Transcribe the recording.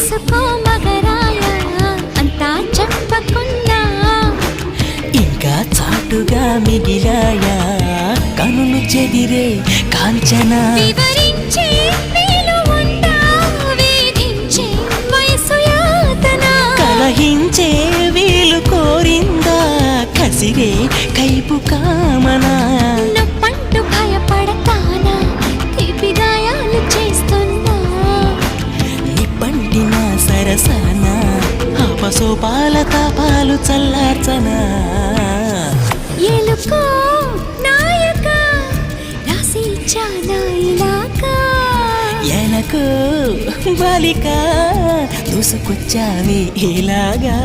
తీసుకో మగరాయ అంతా చెప్పకున్నా ఇంకా చాటుగా మిగిలాయా కనులు చెదిరే కాంచనా వివరించే వీలు ఉందా వేధించే వయసు యాతన కలహించే వీలు కోరిందా కసిరే కైపు కామనా నొప్పంటూ భయపడతానా తీపి గాయాలు చేస్తున్నా నిప్పంటిన సరసన అపసోపాల తాపాలు చల్లార్చనా ఎలుకో నాయక రాసి ఇచ్చానా ఇలాగా ఎలకు బాలిక దూసుకొచ్చావే ఇలాగా